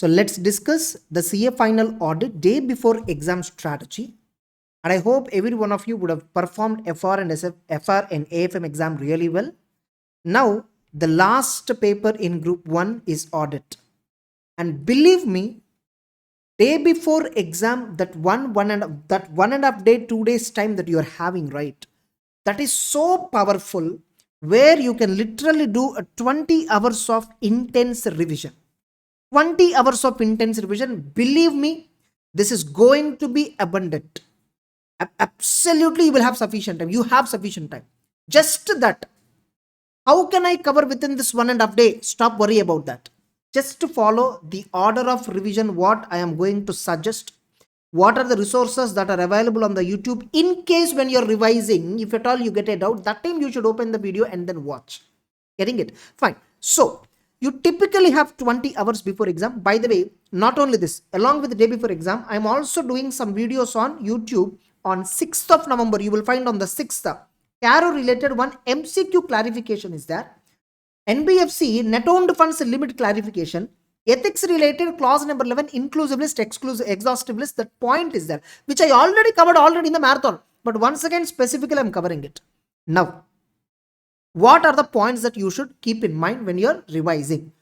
So let's discuss the CA final audit day before exam strategy. And I hope every one of you would have performed FR and FR and AFM exam really well. Now, the last paper in group 1 is audit. And believe me, day before exam, that one and a half day, 2 days time that you are having, right? That is so powerful, where you can literally do a 20 hours of intense revision. 20 hours of intense revision. Believe me, this is going to be abundant. Absolutely, you will have sufficient time. You have sufficient time. Just that. How can I cover within this 1.5 day? Stop worry about that. Just to follow the order of revision, what I am going to suggest. What are the resources that are available on the YouTube in case when you're revising, if at all you get a doubt, that time you should open the video and then watch. Getting it? Fine. So, you typically have 20 hours before exam. By the way, not only this, along with the day before exam, I'm also doing some videos on YouTube on 6th of November. You will find on the 6th, Caro related one MCQ clarification is there. NBFC net owned funds limit clarification. Ethics related clause number 11, inclusive list, exclusive, exhaustive list. That point is there, which I already covered in the marathon. But once again, specifically, I'm covering it. Now, what are the points that you should keep in mind when you're revising?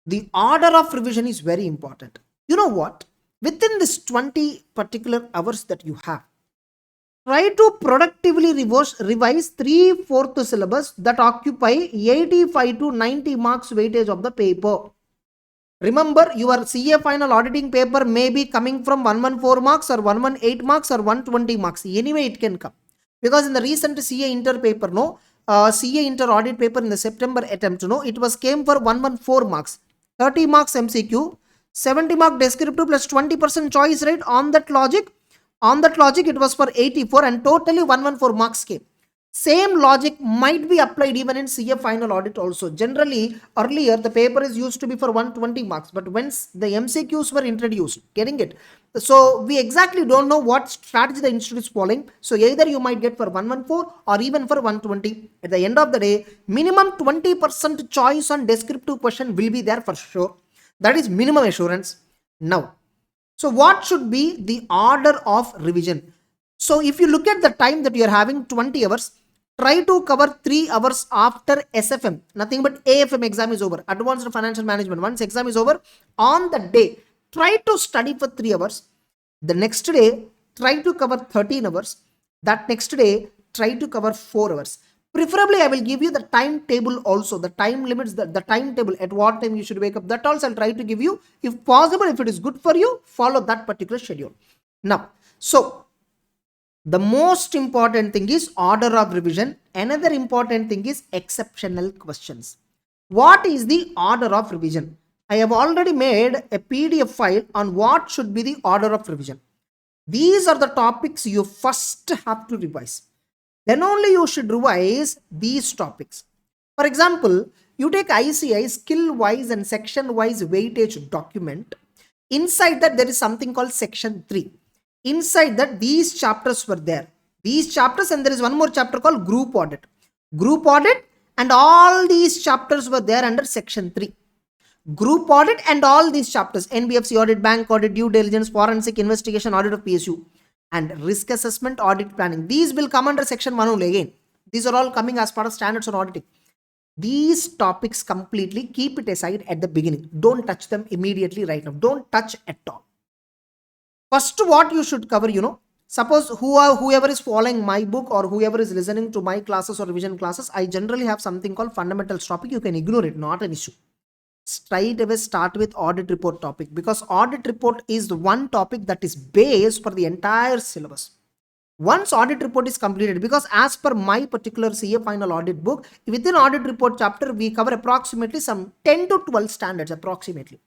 The order of revision is very important. You know what? Within this 20 particular hours that you have, try to productively revise 3/4 syllabus that occupy 85 to 90 marks weightage of the paper. Remember, your CA final auditing paper may be coming from 114 marks or 118 marks or 120 marks. Anyway, it can come. Because in the recent CA inter paper, CA inter audit paper in the September attempt, it was came for 114 marks. 30 marks MCQ, 70 mark descriptive plus 20% choice rate. On that logic, it was for 84 and totally 114 marks came. Same logic might be applied even in CA final audit also. Generally, earlier the paper is used to be for 120 marks, but once the MCQs were introduced, getting it? So we exactly don't know what strategy the institute is following. So either you might get for 114 or even for 120. At the end of the day, minimum 20% choice on descriptive question will be there for sure. That is minimum assurance. Now, so what should be the order of revision? So if you look at the time that you are having 20 hours, try to cover 3 hours after SFM. Nothing but AFM exam is over. Advanced Financial Management. Once exam is over, on the day, try to study for 3 hours. The next day, try to cover 13 hours. That next day, try to cover 4 hours. Preferably, I will give you the timetable also. The time limits, the timetable, at what time you should wake up. That also I'll try to give you. If possible, if it is good for you, follow that particular schedule. Now, so the most important thing is order of revision. Another important thing is exceptional questions. What is the order of revision? I have already made a PDF file on what should be the order of revision. These are the topics you first have to revise. Then only you should revise these topics. For example, you take ICI skill wise and section wise weightage document. Inside that there is something called section 3. Inside that these chapters were there. These chapters, and there is one more chapter called group audit. Group audit and all these chapters were there under section 3. Group audit and all these chapters, NBFC audit, bank audit, due diligence, forensic investigation, audit of PSU, and risk assessment, audit planning. These will come under section 1 only again. These are all coming as part of standards on auditing. These topics completely keep it aside at the beginning. Don't touch them immediately right now. Don't touch at all. First, what you should cover, suppose whoever is following my book or whoever is listening to my classes or revision classes, I generally have something called fundamentals topic. You can ignore it, not an issue. Straight away start with audit report topic, because audit report is the one topic that is base for the entire syllabus. Once audit report is completed, because as per my particular CA final audit book, within audit report chapter, we cover approximately some 10 to 12 standards approximately.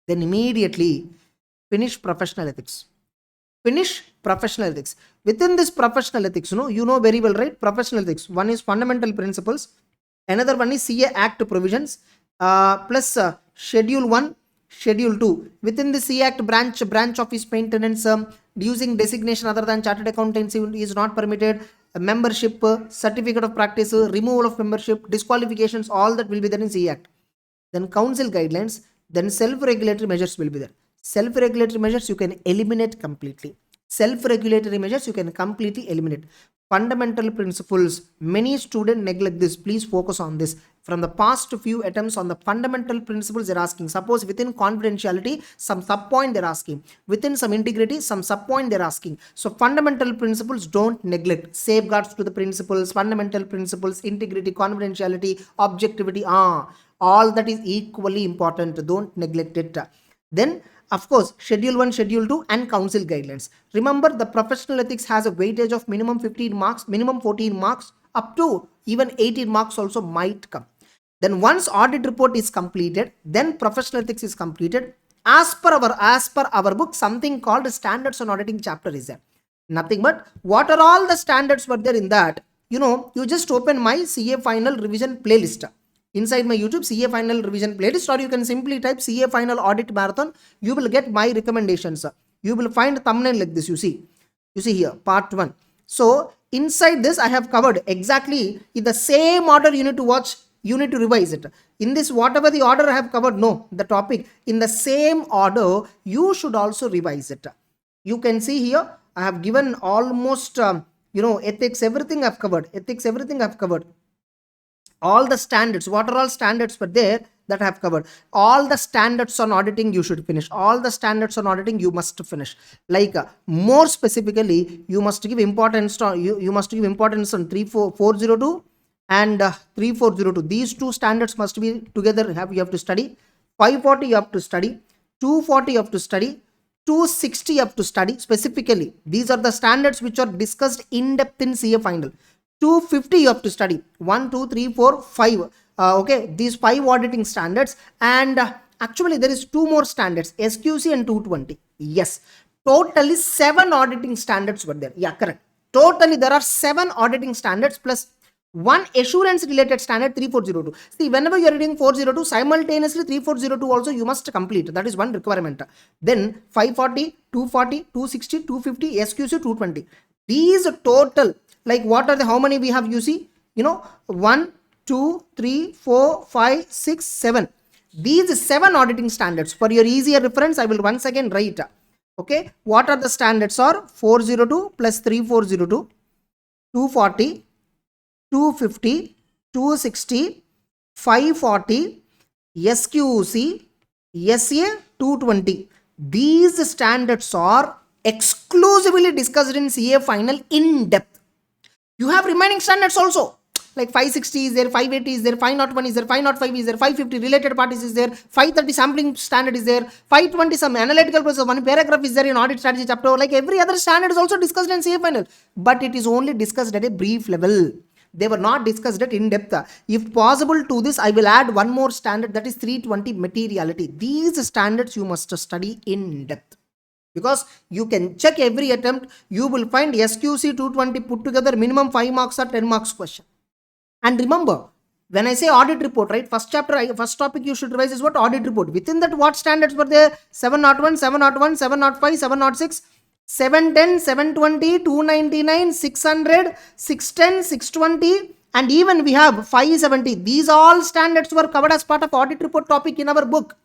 Then immediately finish professional ethics. Finish professional ethics. Within this professional ethics, you know very well, right? Professional ethics. One is fundamental principles. Another one is CA Act provisions plus Schedule 1, Schedule 2. Within the CA Act branch office maintenance, using designation other than chartered accountancy is not permitted. Membership, certificate of practice, removal of membership, disqualifications, all that will be there in CA Act. Then council guidelines, then self-regulatory measures will be there. Self-regulatory measures you can eliminate completely. Self-regulatory measures you can completely eliminate. Fundamental principles, many students neglect this. Please focus on this. From the past few attempts on the fundamental principles they're asking. Suppose within confidentiality, some sub point they're asking. Within some integrity, some sub point they're asking. So fundamental principles don't neglect. Safeguards to the principles, fundamental principles, integrity, confidentiality, objectivity, all that is equally important. Don't neglect it. Then of course, Schedule 1, Schedule 2 and Council Guidelines. Remember, the professional ethics has a weightage of minimum 15 marks, minimum 14 marks, up to even 18 marks also might come. Then once audit report is completed, then professional ethics is completed. As per our book, something called standards on auditing chapter is there. Nothing but what are all the standards were there in that? You just open my CA final revision playlist. Inside my YouTube CA final revision playlist, or you can simply type CA final audit marathon. You will get my recommendations. You will find a thumbnail like this. You see here part 1. So inside this I have covered exactly in the same order. You need to watch, you need to revise it. In this, whatever the order I have covered, no, the topic in the same order, you should also revise it. You can see here I have given almost ethics, everything I've covered. All the standards, what are all standards were there that I have covered. All the standards on auditing you should finish. All the standards on auditing you must finish. Like more specifically, you must give importance to you must give importance on 402 and 3402. These two standards must be together. You have to study. 540 you have to study. 240 you have to study. 260 you have to study specifically. These are the standards which are discussed in depth in CA final. 250 you have to study. 1, 2, 3, 4, 5. Okay, these 5 auditing standards, and actually there is 2 more standards, SQC and 220. Yes, totally 7 auditing standards were there. Yeah, correct. Totally there are 7 auditing standards plus 1 assurance related standard 3402. See, whenever you are reading 402, simultaneously 3402 also you must complete. That is one requirement. Then 540, 240, 260, 250, SQC, 220. These total, like what are the, how many we have, you see, 1, 2, 3, 4, 5, 6, 7. These 7 auditing standards. For your easier reference, I will once again write. Okay, what are the standards are 402 plus 3402, 240, 250, 260, 540, SQC, SA 220. These standards are exclusively discussed in CA final in depth. You have remaining standards also, like 560 is there, 580 is there, 501 is there, 505 is there, 550 related parties is there, 530 sampling standard is there, 520 some analytical process, one paragraph is there in audit strategy chapter. Like every other standard is also discussed in CA final, but it is only discussed at a brief level. They were not discussed at in depth. If possible to this, I will add one more standard, that is 320 materiality. These standards you must study in depth, because you can check every attempt. You will find SQC 220 put together minimum 5 marks or 10 marks question. And remember, when I say audit report, right, first chapter, first topic you should revise is what? Audit report. Within that, what standards were there? 701, 701, 705, 706, 710, 720, 299, 600, 610, 620, and even we have 570. These all standards were covered as part of audit report topic in our book.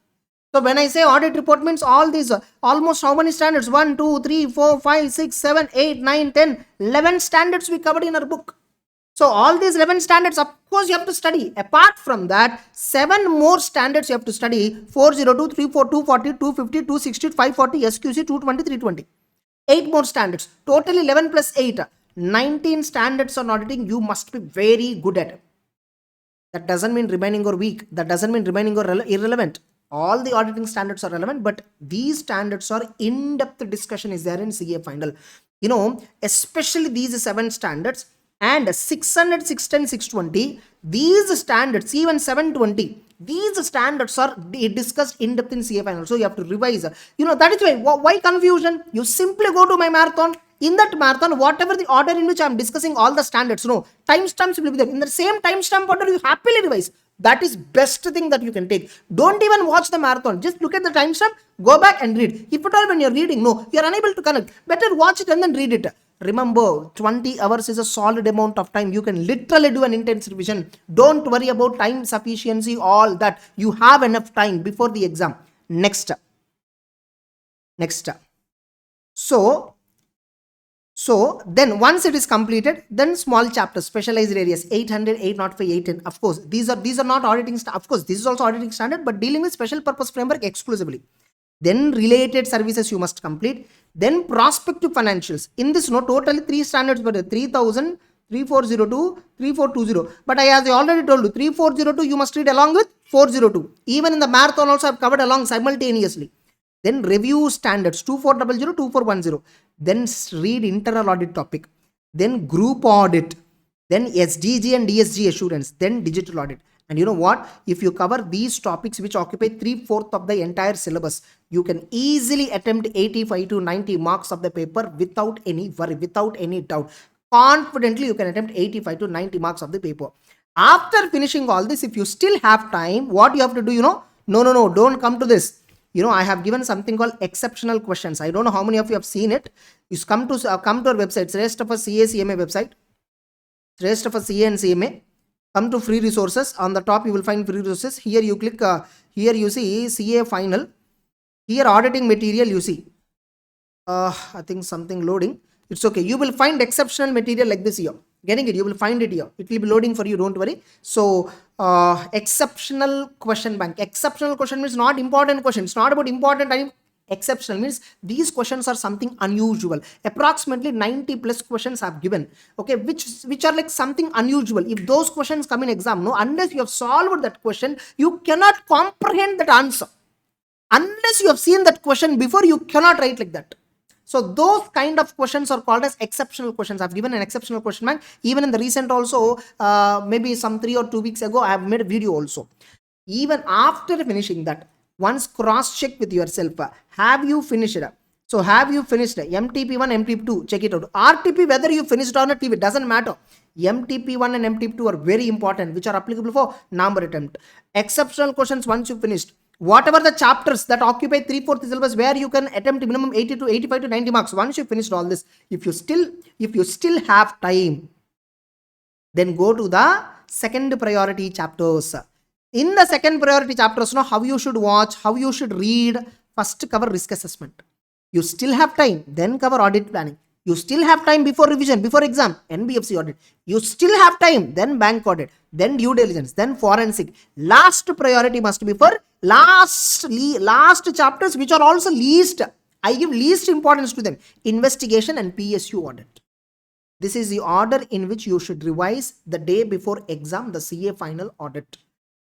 So when I say audit report means all these, almost how many standards? 1, 2, 3, 4, 5, 6, 7, 8, 9, 10, 11 standards we covered in our book. So all these 11 standards, of course, you have to study. Apart from that, 7 more standards you have to study. 402, 34, 240, 250, 260, 540, SQC, 220, 320. 8 more standards. Total 11 plus 8. 19 standards on auditing you must be very good at. That doesn't mean remaining or weak. That doesn't mean remaining or irrelevant. All the auditing standards are relevant, but these standards are in-depth discussion is there in CA final. Especially these 7 standards. And 600, 610, 620, these standards, even 720, these standards are discussed in depth in CA final. So you have to revise. That is why confusion? You simply go to my marathon. In that marathon, whatever the order in which I am discussing all the standards, timestamps will be there. In the same timestamp order, you happily revise. That is best thing that you can take. Don't even watch the marathon. Just look at the timestamp, go back and read. If at all when you're reading, you are unable to connect, better watch it and then read it. Remember, 20 hours is a solid amount of time. You can literally do an intense revision. Don't worry about time sufficiency, all that. You have enough time before the exam. Next. So then once it is completed, then small chapters, specialized areas, 800, 805, 810. Of course, these are not auditing. Of course, this is also auditing standard, but dealing with special purpose framework exclusively. Then related services you must complete. Then prospective financials. In this, totally 3 standards, but 3000, 3402, 3420. But as I already told you, 3402 you must read along with 402. Even in the marathon also I have covered along simultaneously. Then review standards 2400, 2410. Then read internal audit topic. Then group audit. Then SDG and DSG assurance. Then digital audit. And you know what? If you cover these topics which occupy 3/4 of the entire syllabus, you can easily attempt 85 to 90 marks of the paper without any worry, without any doubt. Confidently, you can attempt 85 to 90 marks of the paper. After finishing all this, if you still have time, what you have to do, no, don't come to this. I have given something called exceptional questions. I don't know how many of you have seen it. You come to our website, rest of a CA/CMA website, rest of a CA and CMA. Come to free resources. On the top, you will find free resources. Here you click, here you see CA final. Here auditing material you see. I think something loading. It's okay. You will find exceptional material like this here. Getting it? You will find it here. It will be loading for you. Don't worry. So, exceptional question bank. Exceptional question means not important question. It's not about important time. Exceptional means these questions are something unusual. Approximately 90 plus questions have given. Okay, which are like something unusual. If those questions come in exam, unless you have solved that question, you cannot comprehend that answer. Unless you have seen that question before, you cannot write like that. So those kind of questions are called as exceptional questions. I've given an exceptional question bank. Even in the recent also, maybe some 3 or 2 weeks ago, I have made a video also. Even after finishing that, once cross check with yourself. Have you finished it? So have you finished MTP1, MTP2? Check it out. RTP, whether you finished or not, it doesn't matter. MTP1 and MTP2 are very important, which are applicable for number attempt. Exceptional questions once you finished. Whatever the chapters that occupy 3/4 syllabus where you can attempt minimum 80 to 85 to 90 marks. Once you finished all this, if you still have time, then go to the second priority chapters. In the second priority chapters, how you should watch, how you should read. First cover risk assessment. You still have time, then cover audit planning. You still have time before revision, before exam, NBFC audit. You still have time, then bank audit, then due diligence, then forensic. Last priority must be for last chapters, which are also least. I give least importance to them. Investigation and PSU audit. This is the order in which you should revise the day before exam, the CA final audit.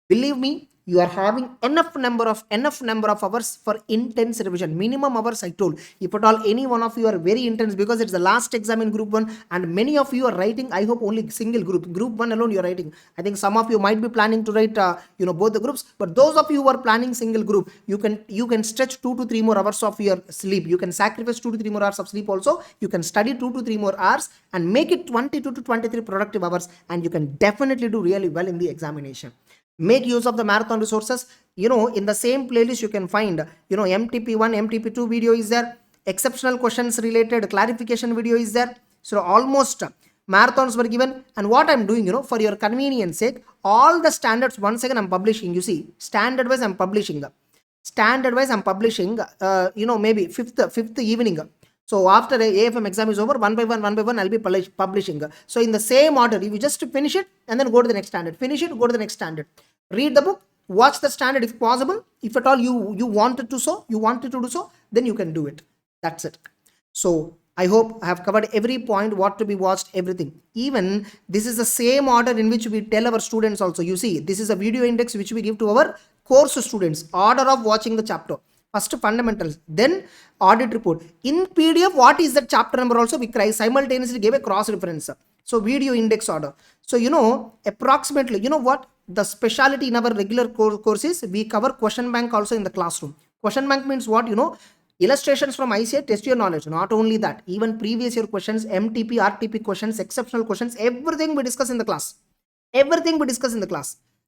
Believe me, you are having enough number of hours for intense revision. Minimum hours I told. If at all any one of you are very intense, because it's the last exam in group 1 and many of you are writing, I hope only single group. Group 1 alone you are writing. I think some of you might be planning to write both the groups, but those of you who are planning single group, you can stretch 2 to 3 more hours of your sleep. You can sacrifice 2 to 3 more hours of sleep also. You can study 2 to 3 more hours and make it 22 to 23 productive hours, and you can definitely do really well in the examination. Make use of the marathon resources. In the same playlist you can find MTP1, MTP2 video is there, exceptional questions related clarification video is there. So almost marathons were given. And what I'm doing, for your convenience sake, all the standards once again I'm publishing. You see, standard wise I'm publishing, maybe fifth evening. So after the AFM exam is over, one by one I'll be publishing. So in the same order, you just finish it and then go to the next standard. Finish it, go to the next standard. Read the book, watch the standard if possible. If at all you wanted to do so, then you can do it. That's it. So I hope I have covered every point, what to be watched, everything. Even this is the same order in which we tell our students also. You see, this is a video index which we give to our course students. Order of watching the chapter. First fundamentals, then audit report. In PDF, what is the chapter number also? We simultaneously gave a cross reference. So video index order. So approximately, what? The specialty in our regular courses, we cover question bank also in the classroom. Question bank means what? Illustrations from ICA, test your knowledge. Not only that, even previous year questions, MTP, RTP questions, exceptional questions, everything we discuss in the class.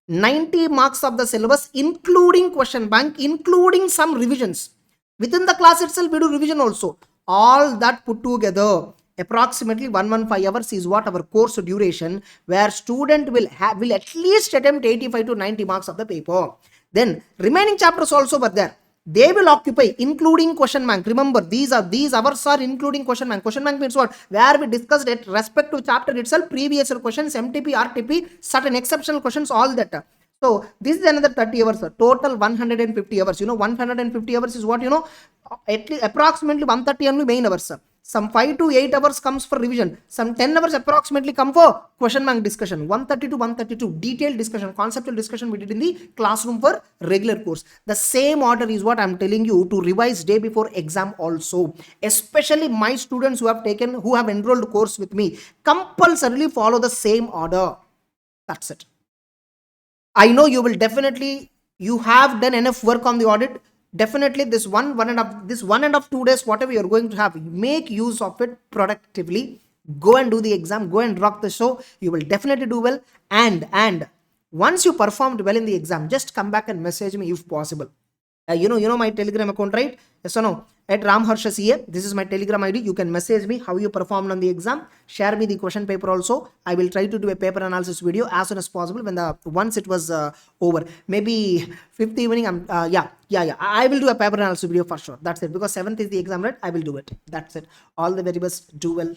90 marks of the syllabus, including question bank, including some revisions. Within the class itself, we do revision also. All that put together, approximately 115 hours is what our course duration, where student will at least attempt 85 to 90 marks of the paper. Then remaining chapters also were there. They will occupy including question bank. Remember, these hours are including question bank. Question bank means what? Where we discussed it respect to chapter itself, previous year questions, MTP, RTP, certain exceptional questions, all that. So this is another 30 hours, total 150 hours. 150 hours is what, at least approximately 130 only main hours. Some 5 to 8 hours comes for revision. Some 10 hours approximately come for question bank discussion. 130 to 132 detailed discussion, conceptual discussion we did in the classroom for regular course. The same order is what I'm telling you to revise day before exam also. Especially my students who have enrolled course with me, compulsorily follow the same order. That's it. I know you have done enough work on the audit. Definitely this one and a half 2 days, whatever you're going to have, make use of it productively. Go and do the exam, go and rock the show. You will definitely do well. And once you performed well in the exam, just come back and message me if possible. You know my Telegram account, right? Yes or no? At Ramharsha CA. This is my Telegram ID. You can message me how you performed on the exam. Share me the question paper also. I will try to do a paper analysis video as soon as possible once it was over. Maybe 5th evening. I will do a paper analysis video for sure. That's it. Because 7th is the exam, right? I will do it. That's it. All the very best. Do well.